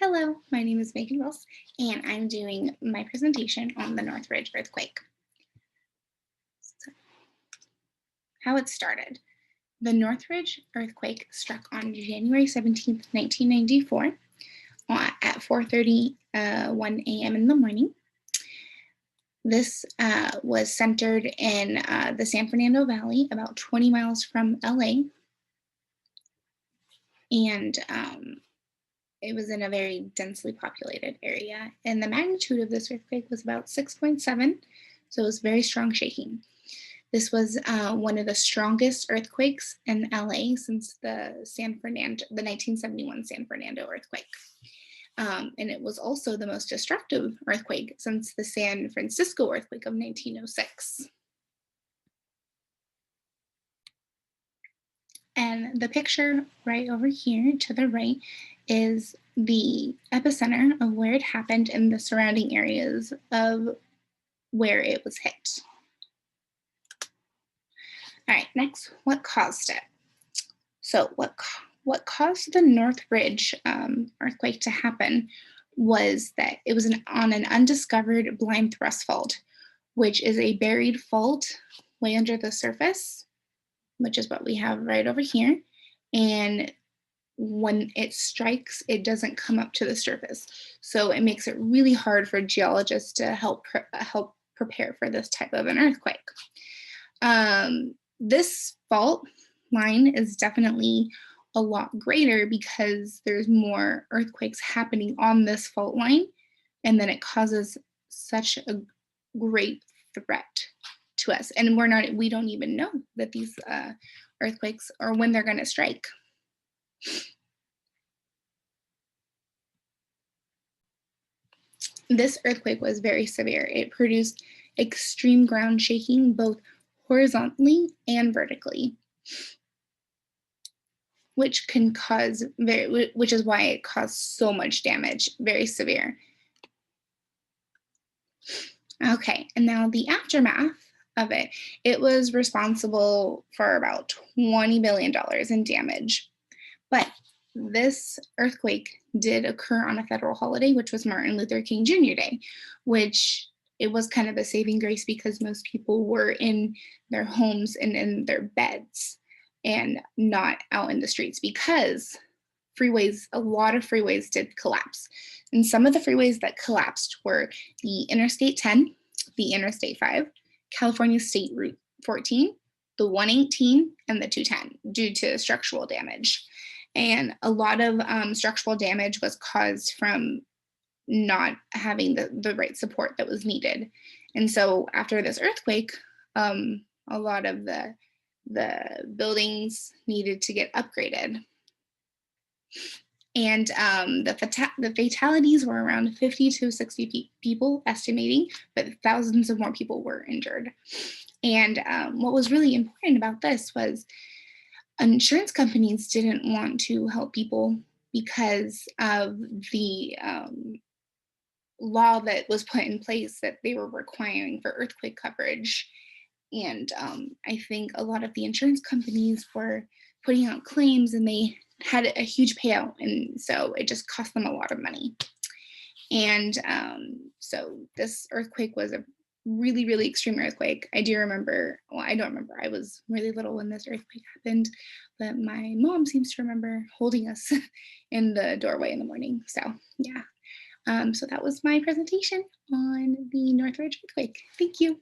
Hello, my name is Megan Wills, and I'm doing my presentation on the Northridge Earthquake. So, how it started. The Northridge Earthquake struck on January 17th, 1994 at 4:31 a.m. in the morning. This was centered in the San Fernando Valley, about 20 miles from LA, and it was in a very densely populated area. And the magnitude of this earthquake was about 6.7, so it was very strong shaking. This was one of the strongest earthquakes in LA since the 1971 San Fernando earthquake. And it was also the most destructive earthquake since the San Francisco earthquake of 1906. And the picture right over here to the right is the epicenter of where it happened and the surrounding areas of where it was hit. All right, next, what caused it? So what caused the Northridge earthquake to happen was that it was on an undiscovered blind thrust fault, which is a buried fault way under the surface, which is what we have right over here. And when it strikes, it doesn't come up to the surface. So it makes it really hard for geologists to help prepare for this type of an earthquake. This fault line is definitely a lot greater because there's more earthquakes happening on this fault line, and then it causes such a great threat to us. And we don't even know that these earthquakes or when they're going to strike. This earthquake was very severe. It produced extreme ground shaking both horizontally and vertically, which is why it caused so much damage, very severe. Okay, and now the aftermath of it. It was responsible for about $20 billion in damage. But this earthquake did occur on a federal holiday, which was Martin Luther King Jr. Day, which it was kind of a saving grace because most people were in their homes and in their beds and not out in the streets because a lot of freeways did collapse. And some of the freeways that collapsed were the Interstate 10, the Interstate 5, California State Route 14, the 118, and the 210 due to structural damage. And a lot of structural damage was caused from not having the right support that was needed. And so after this earthquake, a lot of the buildings needed to get upgraded. And the fatalities were around 50 to 60 people estimating, but thousands of more people were injured. And what was really important about this was insurance companies didn't want to help people because of the law that was put in place that they were requiring for earthquake coverage. And I think a lot of the insurance companies were putting out claims and they had a huge payout. And so it just cost them a lot of money. And so this earthquake was a really, really extreme earthquake. I don't remember, I was really little when this earthquake happened, but my mom seems to remember holding us in the doorway in the morning. So yeah, so that was my presentation on the Northridge earthquake. Thank you.